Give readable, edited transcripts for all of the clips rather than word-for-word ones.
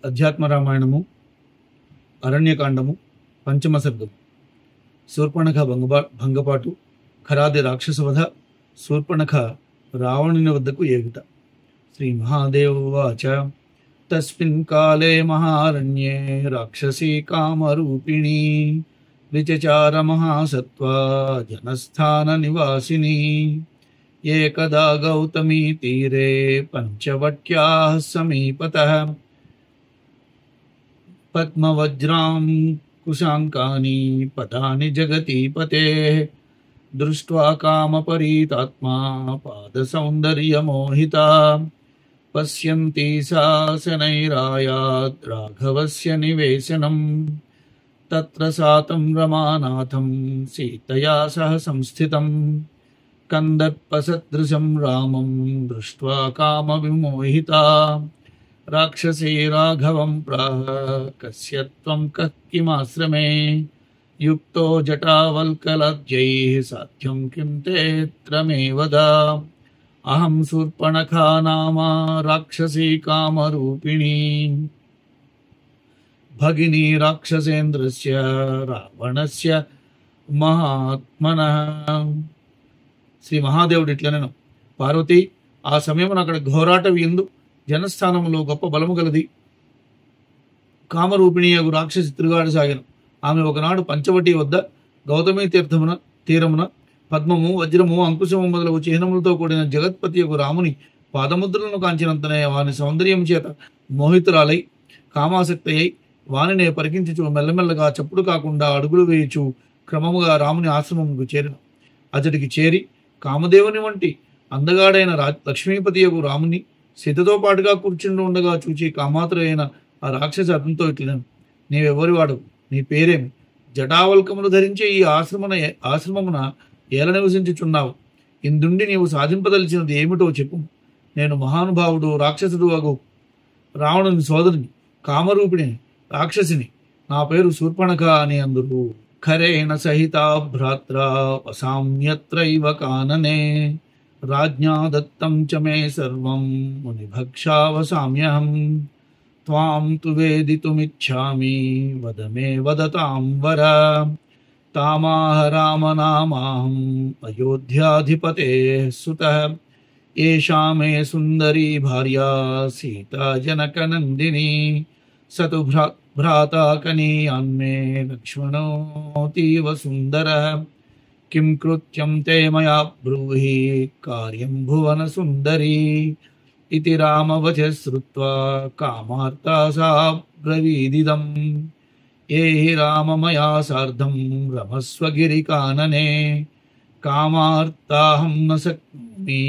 అధ్యాత్మ రామాయణము అరణ్యకాండము పంచమ సర్గం. శూర్పణఖ భంగపాటు, ఖరాది రాక్షసవధ, శూర్పణఖ రావణుని వద్దకు ఏగుట. శ్రీ మహాదేవవాచ తస్మిన్ కాలే మహారణ్యే రాక్షసీ కామరూపిణీ విచచార మహాసత్వా జనస్థాన నివాసిని. ఏకదా గౌతమీ తీరే పంచవట్యాః సమీపతః పద్మవజ్రాం కుశాంకాని పదాని జగతీపతేః. దృష్ట్వా కామపరీతాత్మా పాదసౌందర్యమోహితా పశ్యంతి సా శనైరాయాత్ రాఘవస్య నివేశనం. తత్ర సాతం రమానాథం సీతయా సహ సంస్థితం. కందర్పసదృశం రామం దృష్ట్వా కామవిమోహితా రాక్షసీ రాఘవం ప్రాహ కస్య త్వం కః కిమాశ్రమే. యుక్తో జటావల్కలజ్జైః సాధ్యం కిం తేత్ర మే వద. అహం శూర్పణఖా నామ రాక్షసీ కామరూపిణీ భగినీ రాక్షసేంద్రస్య రావణస్య మహాత్మనః. శ్రీ మహాదేవుడు ఇట్లనెను, పార్వతి, ఆ సమయమున అక్కడ ఘోరాటవి ఎందు జనస్థానములో గొప్ప బలము గలది కామరూపిణియగు రాక్షసి తిరుగాడసాగెను. ఆమె ఒకనాడు పంచవటి వద్ద గౌతమీ తీరమున పద్మము, వజ్రము, అంకుశము మొదలగు చిహ్నములతో కూడిన జగత్పతి యొక్క రాముని పాదముద్రలను కాంచినంతనే వాని సౌందర్యం చేత మోహితురాలై కామాసక్తి అయి వానినే పరికించుచు మెల్లమెల్లగా చప్పుడు కాకుండా అడుగులు వేయుచు క్రమముగా రాముని ఆశ్రమముకు చేరిన. అతడికి చేరి కామదేవుని వంటి అందగాడైన లక్ష్మీపతి యొక్క రాముని సీతతో పాటుగా కూర్చుండి ఉండగా చూచి కామాతుర అయిన ఆ రాక్షసి అతనితో ఇట్లను, నీవెవరి వాడు, నీ పేరేమి, జటావల్కములు ధరించే ఈ ఆశ్రమమున ఏల నివసించుచున్నావు, ఇందుండి నీవు సాధింపదలిచినది ఏమిటో చెప్పు. నేను మహానుభావుడు రాక్షసుడు అగు రావణుని సోదరుని, కామరూపిణి రాక్షసిని, నా పేరు శూర్పణఖ అని అందురు. ఖరేణ సహిత భ్రాత్రా వసామ్యత్రైవ కాననే రాజ్ఞా దత్తం చ మే సర్వం మునిభక్షావసామ్యహం. త్వాం తు వేదితుమిచ్ఛామి వద మే వదతాం వర. తామాహ రామనామాహం అయోధ్యాధిపతేః సుతః. ఏషా మే సుందరీ భార్యా సీతా జనకనందిని. సతు భ్రాతా కనీయాన్మే లక్ష్మణోతీవ సుందరః. కిం కృత్యం తే మయా బ్రూహి కార్యం భువన సుందరీ. ఇతి రామవచః శ్రుత్వా కామార్తా సా బ్రవీదిదం. ఏ హి రామ మయా సార్ధం రమస్వ గిరికాననే. కామార్తాహం న శక్నోమి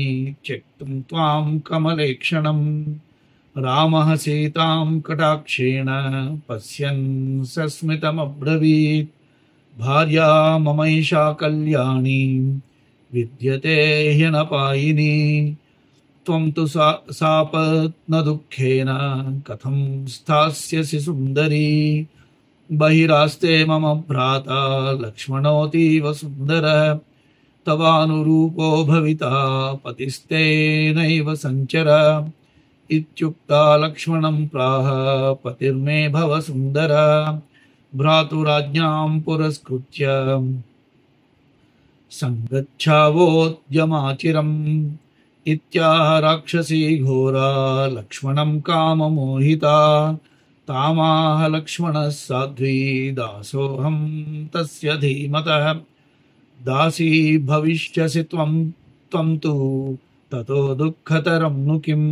త్యక్తుం త్వాం కమలేక్షణం. రామః సీతాం కటాక్షేణ పశ్యన్ సస్మితమబ్రవీత్. భార్యా మమైషా కళ్యాణి విద్యతే హ్యనపాయిని. త్వం తు సాపత్న దుఃఖేన కథం స్థాస్యసి సుందరీ. బహిరాస్తే మమ భ్రాతా లక్ష్మణోతీవ సుందరః. తవానురూపో భవితా పతిస్తేనైవ సంచర. ఇత్యుక్తా లక్ష్మణం ప్రాహ పతిర్మే భవ సుందర. భ్రాతురాజ్ఞాం పురస్కృత్య సంగచ్ఛావోద్యమాచిరం. ఇత్యాహ రాక్షసీ ఘోరా లక్ష్మణం కామమోహితా. తామాహ లక్ష్మణః సాధ్వీ దాసోహం తస్య ధీమతః. దాసీ భవిష్యసి త్వం తు తతో దుఃఖతరం ను కిం.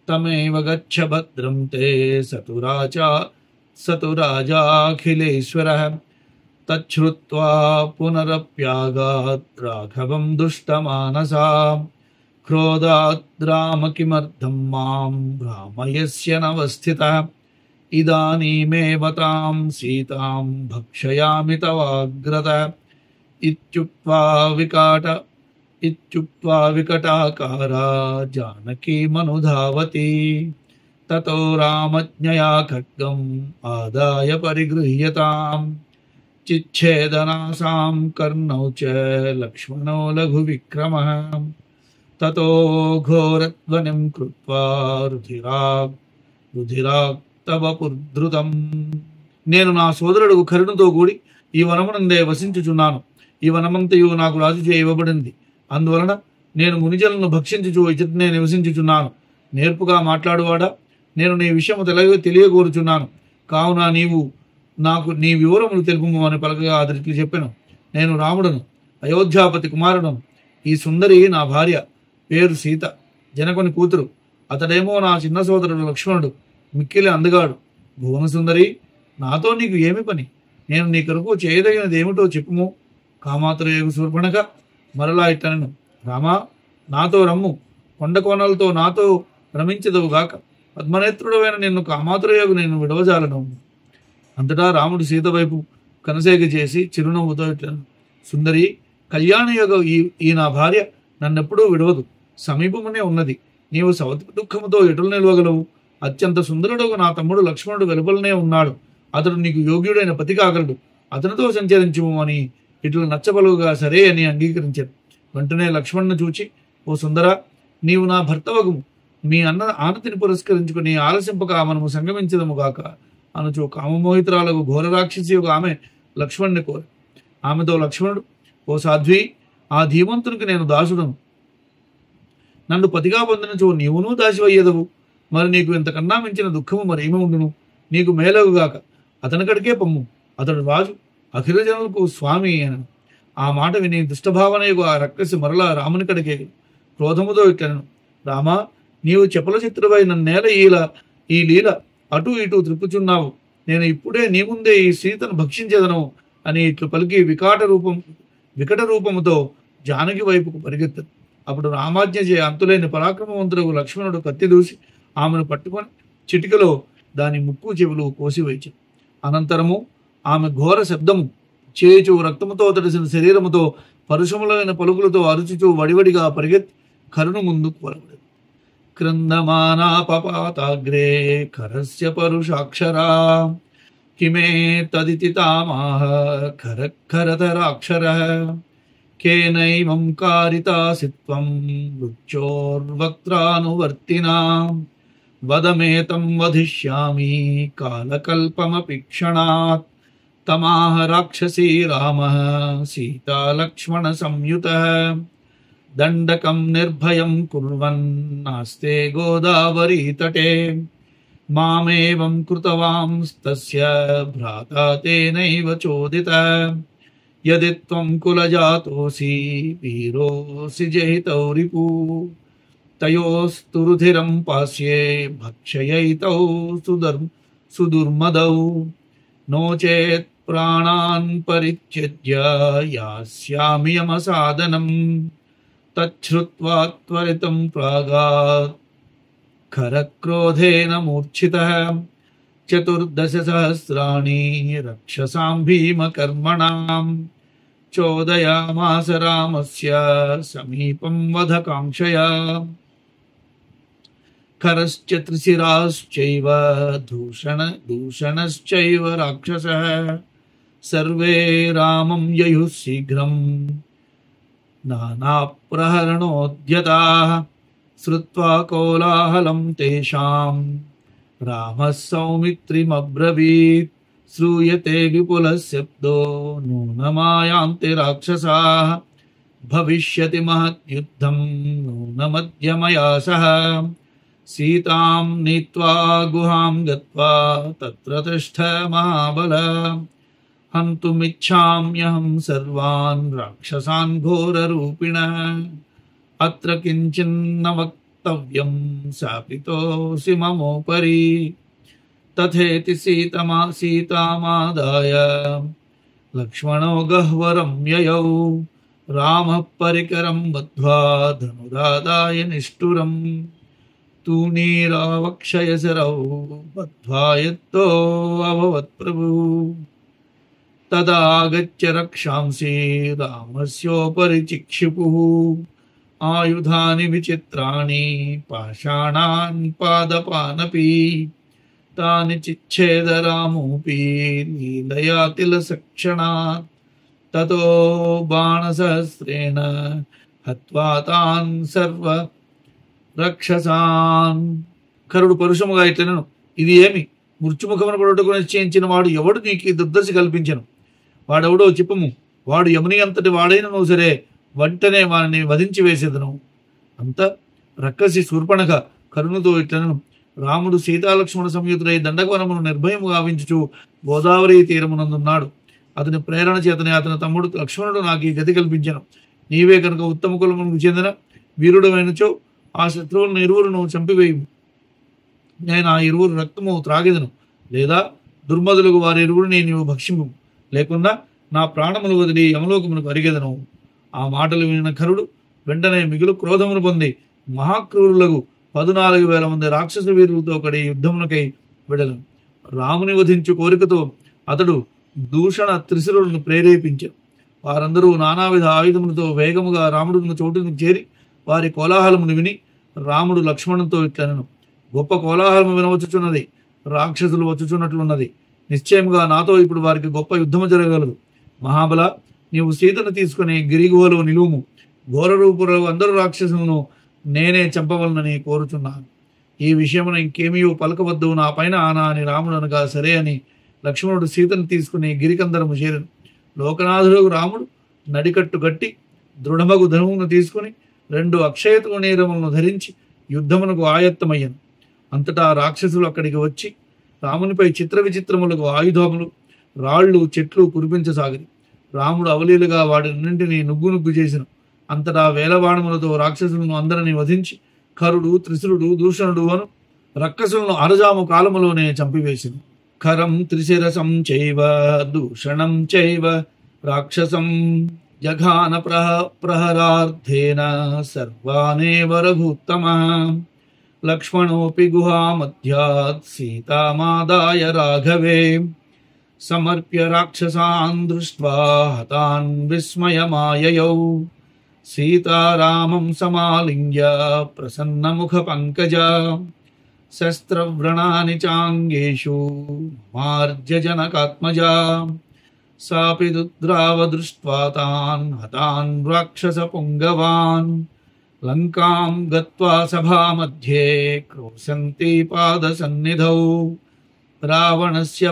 తమేవ గచ్చ భద్రం తే సతు రాజాఖిలేశ్వరః. తచ్ఛ్రుత్వా పునరప్యాగాత్ రాఘవం దుష్టమానసా. క్రోధాద్ రామ కిమర్థం మాం భ్రామయస్య నవస్థితః. ఇదానీమేవ తాం సీతాం భక్షయామి తవాగ్రతః. ఇత్యుక్త్వా వికటాకారా జానకీమనుధావతి. తతో రామజ్ఞయా ఖడ్గం ఆదాయ పరిగృహ్యతాం. చిచ్ఛేదనాసాం కర్ణౌ చ లక్ష్మణో లఘు విక్రమః. తతో ఘోరధ్వనిం కృత్వా రుధిరాక్ తవ పుర్ధృతం. నేను నా సోదరుడు కరుణతో కూడి ఈ వనమునందే వసించుచున్నాను. ఈ వనమంతయు నాకు రాజు చే ఇవ్వబడింది. అందువలన నేను మునిజలను భక్షించుచు ఇచ్చటనే నివసించుచున్నాను. నేర్పుగా మాట్లాడువాడా, నేను నీ విషయము తెలియగోరుచున్నాను. కావున నీవు నాకు నీ వివరములు తెలుపుము అని పలకగా అతడికి చెప్పాను. నేను రాముడను, అయోధ్యాపతి కుమారుడను. ఈ సుందరి నా భార్య, పేరు సీత, జనకుని కూతురు. అతడేమో నా చిన్న సోదరుడు లక్ష్మణుడు, మిక్కిలి అందగాడు. భువన సుందరి, నాతో నీకు ఏమి పని? నేను నీ కొరకు చేయదగినది ఏమిటో చెప్పుము. కామాతురయోగు శూర్పణఖ మరలా ఇట్టనను, రామా, నాతో రమ్ము, కొండ కోణలతో నాతో రమించదవుగాక. పద్మనేత్రుడమైన నిన్ను కామాతురయోగు నేను విడవజాలను. అంతటా రాముడు సీత వైపు కనసేగ చేసి చిరునవ్వుతో ఇట్లను, సుందరి, కళ్యాణయోగ ఈ నా భార్య నన్నెప్పుడూ విడవదు, సమీపమునే ఉన్నది. నీవు సవతి దుఃఖముతో ఎటులు నిలవగలవు? అత్యంత సుందరుడు నా తమ్ముడు లక్ష్మణుడు వెలుపలనే ఉన్నాడు. అతడు నీకు యోగ్యుడైన పతి కాగలడు. అతనితో సంచరించుము అని ఇట్లు నచ్చబలుగా సరే అని అంగీకరించాడు. వెంటనే లక్ష్మణ్ను చూచి, ఓ సుందర, నీవు నా భర్తవగు, మీ అన్న ఆనతిని పురస్కరించుకుని ఆలసింపక మనము సంగమించదము గాక అనుచు కామమోహితురాలకు ఘోర రాక్షసి ఒక ఆమె లక్ష్మణ్ణి కోరి. ఆమెతో లక్ష్మణుడు, ఓ సాధ్వి, ఆ ధీమంతునికి నేను దాసుడను. నన్ను పతిగా పొందినచో నీవునూ దాసివయ్యేదవు. మరి నీకు ఇంతకన్నా మించిన దుఃఖము మరేమి ఉండును? నీకు మేలగుగాక. అతనికడికే పమ్ము, అతడు రాజు, అఖిల జనులకు స్వామి అని. ఆ మాట విని దుష్టభావనకు ఆ రక్కసి మరలా రాముని కడికే క్రోధముతో ఇట్లను, రామా, నీవు చెపల చిత్రువై నన్నేల ఈ లీల అటు ఇటు త్రిప్పుచున్నావు. నేను ఇప్పుడే నీ ముందే ఈ సీతను భక్షించేదను అని ఇట్లు పలికి వికట రూపముతో జానకి వైపుకు పరిగెత్తను. అప్పుడు రామాజ్ఞ చే అంతులేని పరాక్రమవంతుడు లక్ష్మణుడు కత్తి దూసి ఆమెను పట్టుకొని చిటికలో దాని ముక్కు చెవులు కోసివేచాడు. అనంతరము ఆమె ఘోర శబ్దము చేచు రక్తముతో తడిసిన శరీరముతో పరుషములైన పలుకులతో అరుచుచూ వడివడిగా పరిగెత్తి కరుణ ముందు కొలబడదు. క్రందమానా పపాతాగ్రే కరస్య పరుషాక్షరా కిమే తదితి తామాహ ఖరఖరతరాక్షరః కేనైవం కారితాసిత్వం మృత్యోర్వక్త్రానువర్తినాం వదమేతం వధిష్యామి కాలకల్పమపి క్షణాత్ తమాహ రాక్షసీ రామః సీతా లక్ష్మణ సంయుతః దండకం నిర్భయం కుర్వన్నాస్తే గోదావరీ తటే మామేవం కృతవాంస్తస్య భ్రాతా తేనైవ చోదితః యది త్వం కులజాతోసి వీరోసి జహితౌ రిపు తయోస్తు రుధిరం పాస్యే భక్షయైతౌ సుదుర్మదౌ నో చేత్ ప్రాణాన్ పరిత్యజ్య యాస్యామి యమసాదనం తచ్ఛ్రుత్వా త్వరితం ప్రాగాత్ ఖరక్రోధేన మూర్ఛితః చతుర్దశ సహస్రాణి రక్షసాం భీమకర్మణాం చోదయామాస రామస్య సమీపం వధకాంక్షయా ఖరశ్చ త్రిశిరాశ్చైవ దూషణశ్చైవ రాక్షసః సర్వే రామం యయుః శీఘ్రం నానాప్రహరణోద్యతాః శ్రుత్వా కోలాహలం తేషాం రామः సౌమిత్రిమబ్రవీత్ శ్రూయతే విపులశబ్దో నూనమాయాంతి రాక్షసాః భవిష్యతి మహద్యుద్ధం నూనమద్య మయా సహ సీతాం నీత్వా గుహాం గత్వా తత్ర తిష్ఠ మహాబల హంతుమిచ్ఛామ్యహం సర్వాన్ రాక్షసాన్ ఘోరరూపిణః అత్ర కించిన్న వక్తవ్యం శాపితోసి మమోపరి తథేతి సీతామాదాయ లక్ష్మణో గహ్వరం యయౌ రామః పరికరం బద్ధ్వా ధనురాదాయ నిష్ఠురం తూణీరావక్షయశరౌ బద్ధ్వా యత్తో అభవత్ ప్రభుః తదాగత్య రక్షాంసి రామస్యోపరి చిక్షిపుః ఆయుధాని విచిత్రాణి పాషాణాన్ పాదపానపి తాని చిచ్ఛేద రామోపి లీలయా తిలసక్షణాత్ తతో బాణసహస్రేణ హత్వా తాన్ సర్వ రక్షసాన్. కరుడు పరుషముగా ఇట్లనెను, ఇది ఏమి? మృత్యుముఖమును పడుటకు నిశ్చయించిన వాడు ఎవడు నీకు ఈ దుర్దశ కల్పించను? వాడెవడో చెప్పము. వాడు యముని అంతటి వాడైనను సరే వెంటనే వారిని వధించి వేసేదను. అంత రక్కసి శూర్పణఖ కరుణతో ఇట్లను, రాముడు సీతాలక్ష్మణ సంయుతుడై దండకవనమును నిర్భయము గావించుచు గోదావరి తీరమునందున్నాడు. అతని ప్రేరణ చేతనే అతని తమ్ముడు లక్ష్మణుడు నాకు ఈ గతి కల్పించను. నీవే కనుక ఉత్తమ కులమునకు చెందిన వీరుడమైనచో ఆ శత్రువులను ఇరువురును చంపివేయు. నేను ఆ ఇరువురు రక్తము త్రాగెదను, లేదా దుర్మదులకు వారి ఇరువురిని నీవు భక్షింపు, లేకుండా నా ప్రాణములు వదిలి యమలోకమునకు అరిగెదను. ఆ మాటలు వినిన కరుడు వెంటనే మిగులు క్రోధమును పొంది మహాక్రూరులకు 14,000 మంది రాక్షస వీరులతో కడి యుద్ధమునకై వెడలను. రాముని వధించు కోరికతో అతడు దూషణ త్రిశిరులను ప్రేరేపించారు. వారందరూ నానావిధ ఆయుధములతో వేగముగా రాముడున్న చోటును చేరి వారి కోలాహలమును విని రాముడు లక్ష్మణునితో ఇట్లనెను, గొప్ప కోలాహలము వినవచ్చుచున్నది, రాక్షసులు వచ్చుచున్నట్లున్నది. నిశ్చయముగా నాతో ఇప్పుడు వారికి గొప్ప యుద్ధము జరగగలదు. మహాబల, నీవు సీతను తీసుకుని గిరిగుహలో నిలువుము. ఘోర రూపులు అందరూ రాక్షసులను నేనే చంపవలనని కోరుచున్నాను. ఈ విషయమున ఇంకేమీ పలకవద్దు, నా పైన ఆనా అని రాముడు అనగా సరే అని లక్ష్మణుడు సీతను తీసుకుని గిరికందరము చేరను. లోకనాథుడు రాముడు నడికట్టు గట్టి దృఢమగు ధనువును తీసుకుని 2 అక్షయతు నీరములను ధరించి యుద్ధమునకు ఆయత్తమయ్యను. అంతటా రాక్షసులు అక్కడికి వచ్చి రామునిపై చిత్ర విచిత్రములకు ఆయుధములు, రాళ్ళు, చెట్లు కురిపించసాగిరి. రాముడు అవలీలుగా వాటిన్నింటినీ నుగ్గు చేసిన. అంతటా వేలబాణములతో రాక్షసులను అందరినీ వధించి కరుడు, త్రిశురుడు, దూషణుడు అను రక్కసులను అరజాము కాలములోనే చంపివేసింది. ఖరం త్రిశిరసం చైవ దూషణం చైవ రాక్షసం జఘాన ప్రహరార్థేన సర్వానేవ రఘుత్తమః. లక్ష్మణోపి గుహామధ్యాత్ సీతామాదాయ రాఘవే సమర్ప్య రాక్షసాన్ దృష్ట్వా హతాన్ విస్మయమాయయౌ. సీతారామం సమాలింగ్య ప్రసన్నముఖ పంకజా శస్త్రవ్రణాని చాంగేషు మార్జజనకాత్మజా. సాపి దుద్రావ దృష్ట్వా తాన్ హతాన్ రాక్షస పుంగవాన్. లంకాం గత్వా సభామధ్యే క్రోశంతి పాదసన్నిధౌ. రావణస్య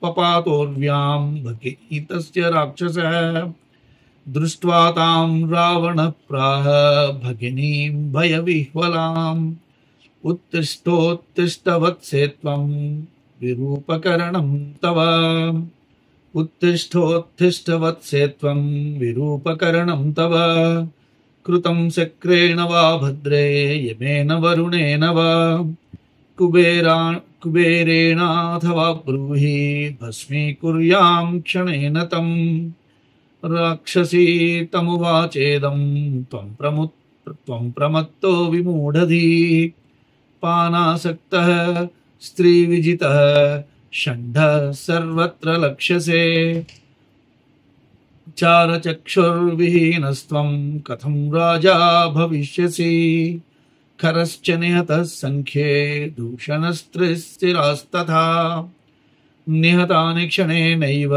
పపాతోర్వ్యాం భగీతస్య రాక్షసః. దృష్ట్వా తాం రావణః ప్రాహ భగినీం భయవిహ్వలాం. ఉత్తిష్టోత్తిష్ట వత్సే త్వం విరూపకరణం తవ. ఉత్తిష్టోత్తిష్ట వత్సే త్వం విరూపకరణం తవ. కృతం శక్రేణ వా భద్రే యమేన వరుణేన వా. కుబేరేణాథవా బ్రూహి భస్మీకుర్యాం క్షణేన తం. రాక్షసీ తమువాచేదం త్వం ప్రమత్తో విమూఢధీ. పానాసక్తః స్త్రీవిజితః షంఢః సర్వత్ర లక్ష్యసే. చారచక్షుర్విహీనస్త్వం కథం రాజా భవిష్యసి. ఖరశ్చ నిహతః సంఖ్యే దూషణస్త్రిస్థిరాస్తథా. నిహతాని క్షణేనైవ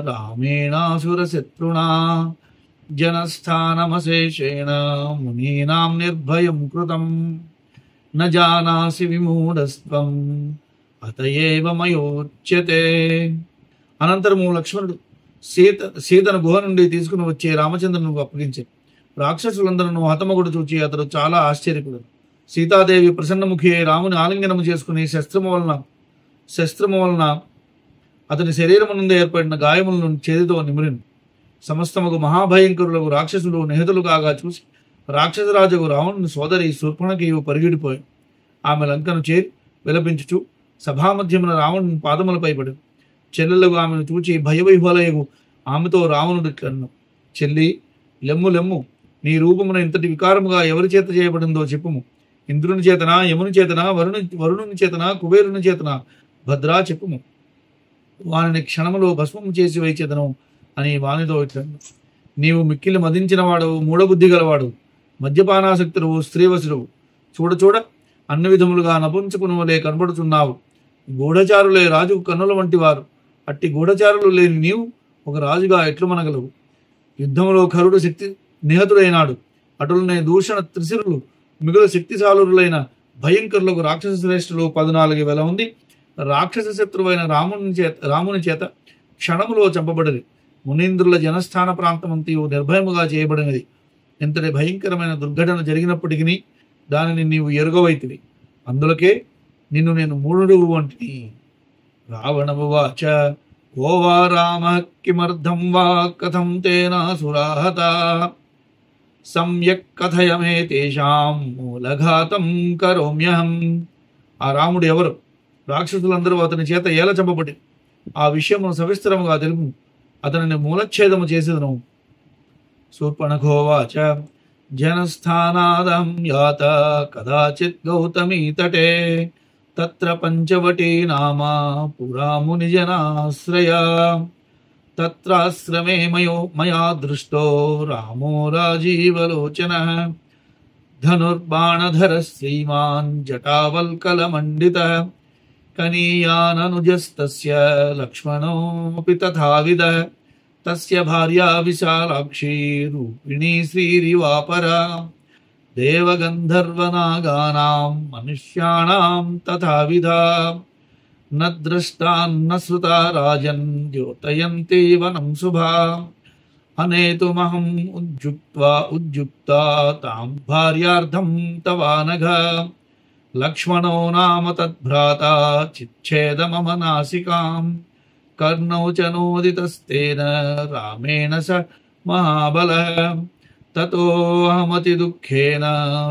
రామేణాసురశత్రుణా. జనస్థానమశేషేణ మునీనాం నిర్భయం కృతం. న జానాసి విమూఢస్త్వం అతయేవ మయోచ్యతే. అనంతరము లక్ష్మణుడు సీతను గుహ నుండి తీసుకుని వచ్చే రామచంద్రునికి అప్పగించాడు. రాక్షసులందరూ హతమగుడు చూచి అతడు చాలా ఆశ్చర్యపడు. సీతాదేవి ప్రసన్నముఖి అయి రాముని ఆలింగనము చేసుకుని శస్త్రము వలన అతని శరీరము నుండి ఏర్పడిన గాయములను చేతితో నిమిరిను. సమస్తముకు మహాభయంకరులకు రాక్షసులు నిహతులు కాగా చూసి రాక్షసరాజుకు రావణుని సోదరి శూర్పణఖయు పరిగెడిపోయాడు. ఆమె లంకను చేరి విలపించుచు సభామధ్యమున రావణుని పాదములపై పడి చెల్లెలకు ఆమెను చూచి భయవిహ్వలయగు ఆమెతో రావణుడు ఇట్లన్ను, చెల్లి, లెమ్ము, నీ రూపమున ఇంతటి వికారముగా ఎవరి చేత చేయబడిందో చెప్పుము. ఇంద్రుని చేతనా, యముని చేతనా, వరుణుని చేతనా, కుబేరుని చేతనా? భద్రా చెప్పుము, వానిని క్షణములో భస్మము చేసి వేచేదను అని వానితో ఇట్లన్ను. నీవు మిక్కిలి మదించిన వాడవు, మూఢబుద్ధి గలవాడు, మద్యపానాసక్తుడు, స్త్రీవసుడు. చూడ అన్ని విధములుగా నపుంసకునివలే కనబడుతున్నావు. గూఢచారులే రాజుకు కన్నుల వంటి వారు. అట్టి గూఢచారులు లేని నీవు ఒక రాజుగా ఎట్లు మనగలవు? యుద్ధములో ఖరుడు శక్తి నిహతుడైనాడు. అటులనే దూషణ త్రిశిరులు మిగులు శక్తిశాలురులైన భయంకరులకు రాక్షస శ్రేష్ఠులు 14,000 మంది రాక్షస శత్రువైన రాముని చేత క్షణములో చంపబడినది. మునీంద్రుల జనస్థాన ప్రాంతమంతయు నిర్భయముగా చేయబడినది. ఇంతటి భయంకరమైన దుర్ఘటన జరిగినప్పటికీ దానిని నీవు ఎరుగవైతివి. అందులకే నిన్ను నేను మూఢుడు వంటిని. రావణమువాచ కో వా రామ కిమర్థం వా కథం తేన సురాహత సమ్యక్ కథయ మే తేషాం మూలఘాతం కరోమ్యహం. ఆ రాముడు ఎవరు? రాక్షసులందరూ అతని చేత ఏల చంపబడి ఆ విషయమును సవిస్తరముగా తెలుపు. అతనిని మూలఛేదము చేసేదను. శూర్పణఖోవాచ జనస్థానాదం యాత కదాచిత్ గౌతమీ తటే తత్ర పంచవటీ నామ పురా మునిజనాశ్రయ తత్రాశ్రమే మయా దృష్టో రామో రాజీవలోచనః ధనుర్బాణధర శ్రీమాన్ జటావల్కలమండితః కనీయాననుజస్తస్య లక్ష్మణోపి తథావిధః తస్య భార్యా విశాలాక్షీ రూపిణీ శ్రీరివాపరా దేవగంధర్వనాగానాం మనుష్యాణాం తథావిధా న ద్రష్టాన్న శ్రుతా రాజన్ ద్యోతయంతి వనం శుభా అనేతుమహం ఉద్యుక్తా తాం భార్యార్థం తవానఘ లక్ష్మణో నామ తద్భ్రాత చిచ్ఛేద మమ నాసికాం కర్ణౌ చ నోదితస్తేన రామేణ స మహాబలః తతోహమతి దుఃఖేన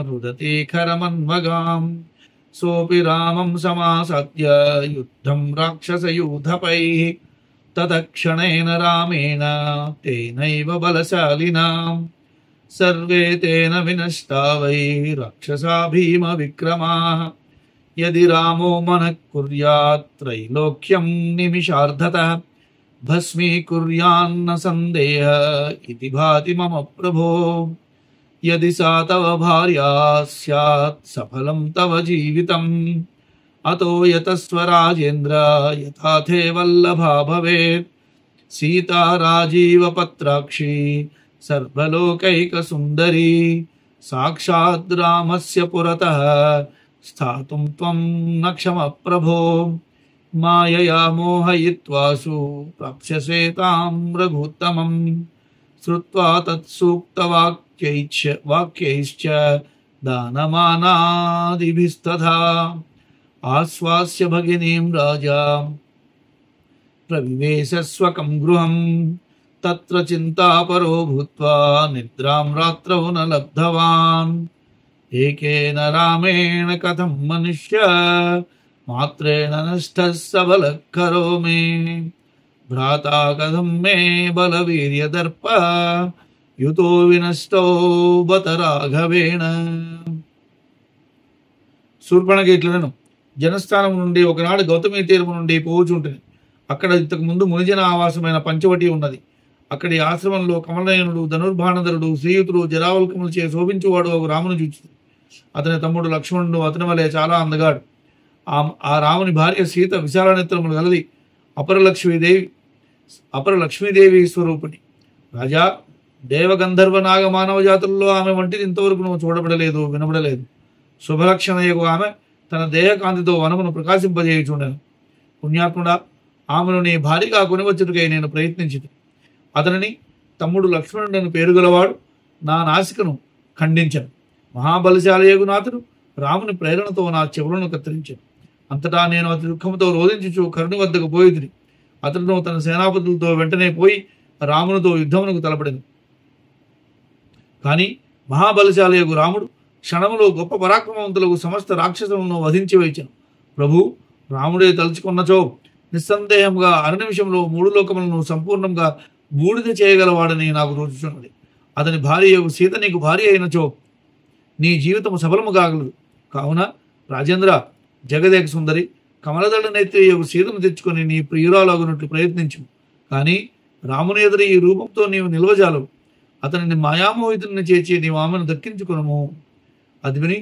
రుదతి ఖరమన్వగాం సోపి రామం సమాసత్య యుద్ధం రాక్షసయూథపైః తతక్షణేన రామేణ తేనైవ బలశాలినా సర్వే తేన వినష్టా వై రాక్షసా భీమ విక్రమాః యది రామో మనః కుర్యాత్ త్రైలోక్యం నిమిషార్ధతః భస్మీకుర్యాన్న సందేహ ఇతి భాతి మమ ప్రభో యది సా తవ భార్యా స్యాత్ సఫలం తవ జీవితం అతో యతస్వ రాజేంద్ర యథాథే వల్లభా భవేత్ సీతా రాజీవ పత్రాక్షి సర్వలోకైక సుందరీ సాక్షాద్ రామస్య పురతః స్థాతుం త్వం న క్షమ ప్రభో మాయయా మోహయిత్వాసు ప్రాప్స్యసే తాం రఘుత్తమం శ్రుత్వా తత్సూక్తవాక్యైశ్చ దానమానాదిభిస్తథా ఆశ్వాస్య భగినీం రాజా ప్రవివేశ స్వకం గృహం తత్ర చింతాపరో భూత్వా నిద్రాం రాత్రౌ న లబ్ధవాన్ ఏకేన రామేణ కథం మనుష్య మాత్రేణ నష్టః సబలః కరోమి భ్రాతా కథం మే బలవీర్యదర్ప యుతో వినష్టో బత రాఘవేణ. శూర్పణఖ ఇట్లనెను, జనస్థానం నుండి ఒకనాడు గౌతమీ తీరము నుండి పోవుచుంటుంది. అక్కడ ఇంతకు ముందు మునిజన ఆవాసమైన పంచవటి ఉన్నది. అక్కడి ఆశ్రమంలో కమలనయనుడు ధనుర్బాణధరుడు శ్రీయుతుడు జరావల్కములచే శోభించువాడు ఒక రామును చూచి అతని తమ్ముడు లక్ష్మణుడు అతని వలె చాలా అందగాడు. ఆ రాముని భార్య సీత విశాల నేత్రములు గలది, అపర లక్ష్మీదేవి స్వరూపిణి. రాజా, దేవగంధర్వ నాగ మానవ జాతుల్లో ఆమె వంటిది ఇంతవరకు నువ్వు చూడబడలేదు, వినబడలేదు. శుభలక్షణయకు ఆమె తన దేహకాంతితో వనమును ప్రకాశింపజేయుచుండెను. పుణ్యాత్ముడా, ఆమెను నీ భార్యగా కొనివచ్చుటకై నేను ప్రయత్నించింది. అతనిని తమ్ముడు లక్ష్మణుడని పేరు గలవాడు నా నాసికను ఖండించను. మహాబలశాలయగు నాథుడు రాముని ప్రేరణతో నా చెవులను కత్తిరించాను. అంతటా నేను అతి దుఃఖంతో రోధించుచు కరుణి వద్దకు పోయితిని. అతడును తన సేనాపతులతో వెంటనే పోయి రామునితో యుద్ధమునకు తలపడింది. కానీ మహాబలశాలయగు రాముడు క్షణములో గొప్ప పరాక్రమవంతులకు సమస్త రాక్షసులను వధించి వేచాను. ప్రభు, రాముడే తలుచుకున్నచో నిస్సందేహంగా అరనిమిషంలో 3 లోకములను సంపూర్ణంగా బూడిద చేయగలవాడని నాకు తోచుచున్నది. అతని భార్యయగు సీత నీకు భార్య అయినచో నీ జీవితము సఫలము కాగలదు. కావున రాజేంద్ర, జగదేక సుందరి కమలదళ నేత్రియగు సీతను తెచ్చుకొని నీ ప్రియురాలగునట్లు ప్రయత్నించు. కానీ రాముని ఎదురు ఈ రూపంతో నీవు నిల్వజాలవు. అతనిని మాయామోహితుని చేర్చి నీవు ఆమెను దక్కించుకునము. అది విని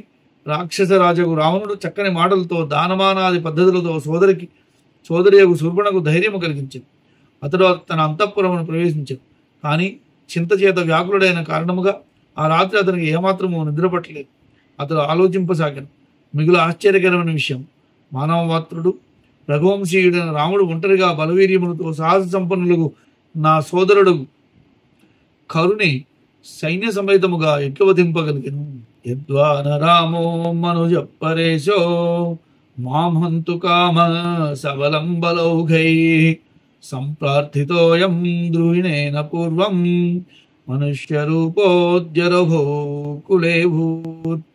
రాక్షస రాజగు రావణుడు చక్కని మాటలతో దానమానాది పద్ధతులతో సోదరియగు శూర్పణకు ధైర్యము కలిగించింది. అతడు తన అంతఃపురమును ప్రవేశించాడు. కానీ చింత చేత వ్యాకులుడైన కారణముగా ఆ రాత్రి అతనికి ఏమాత్రము నిద్రపట్టలేదు. అతడు ఆలోచింపసాగాను. మిగులు ఆశ్చర్యకరమైన విషయం, మానవమాత్రుడు రఘువంశీయుడైన రాముడు ఒంటరిగా బలవీర్యములతో సాహస సంపన్నులకు నా సోదరుడు కరుని సైన్య సమేతముగా ఎట్లవధింపగలిగను. యద్వాన రామో మనుజ పరేశో మాంహంతు కామ సబలం బలౌఘై సంప్రార్థితోయం ద్రుహిణేన పూర్వం మనుష్యరూపోద్యరభో కులే భూత్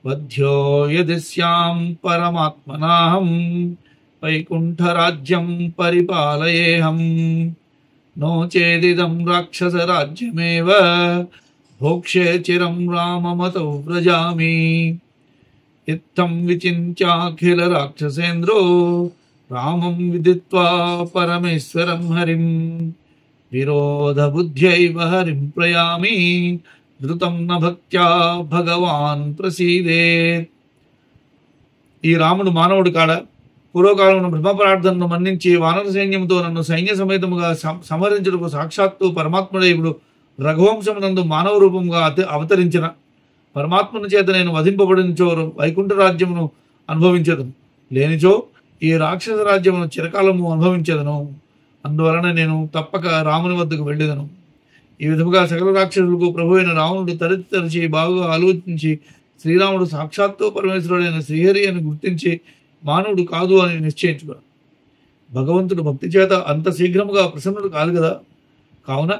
వధ్యో యదిస్యాం పరమాత్మనాహం వైకుంఠరాజ్యం పరిపాలయేహం నో చేదిదం రాక్షసరాజ్యమేవ భోక్ష్యే చిరం రామమతౌ వ్రజామి. ఇత్థం విచింత్యాఖిల రాక్షసేంద్రో రామం విదిత్వా పరమేశ్వరం హరిం విరోధ బుద్ధ్యైవ హరిం ప్రయామి ధృతం న భక్త్యా భగవాన్ ప్రసీదేత్. ఈ రాముడు మానవుడు కాడ పూర్వకాలంలో బ్రహ్మ ప్రార్థనను మన్నించి వానర సైన్యంతో నన్ను సైన్య సమేతముగా సంహరించుటకు సాక్షాత్తు పరమాత్ముడైవుడు రఘువంశమునందు మానవ రూపంగా అవతరించిన పరమాత్మను చేత నేను వధింపబడినచో వైకుంఠ రాజ్యమును అనుభవించదను, లేనిచో ఈ రాక్షస రాజ్యమును చిరకాలము అనుభవించదను. అందువలన నేను తప్పక రాముని వద్దకు వెళ్ళేదను. ఈ విధముగా సకల రాక్షసులకు ప్రభు అయిన రావణుడు తరచి బాగా ఆలోచించి శ్రీరాముడు సాక్షాత్తు పరమేశ్వరుడైన శ్రీహరి అని గుర్తించి మానవుడు కాదు అని నిశ్చయించుకున్నాడు. భగవంతుడు భక్తి చేత అంత శీఘ్రముగా ప్రసన్నుడు కాదు కదా. కావున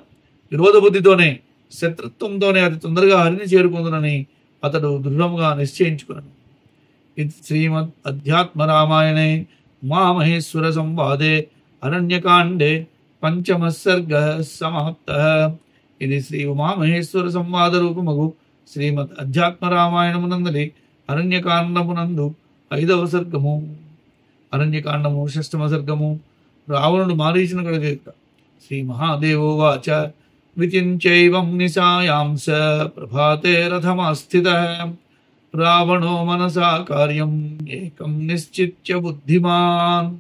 విరోధ బుద్ధితోనే శత్రుత్వంతోనే అతి తొందరగా హరిని చేరుకుందునని అతడు దృఢముగా నిశ్చయించుకున్నాడు. ఇది శ్రీమద్ అధ్యాత్మ రామాయణే ఉమామహేశ్వర సంవాదే అరణ్యకాండే పంచమ సర్గ సమాప్త. ఇది శ్రీ ఉమామహేశ్వర సంవాద రూపమగు శ్రీమద్ అధ్యాత్మ రామాయణమునందలి అరణ్యకాండమునందు 5వ సర్గము. అరణ్యకాండము 6వ సర్గము. రావణుడు మారీచును కడగేట. శ్రీ మహాదేవోవాచ విచించైవం నిశాయాంస ప్రభాతే రథమాస్థితః రావణో మనసా కార్యం ఏకం నిశ్చిత్య బుద్ధిమాన్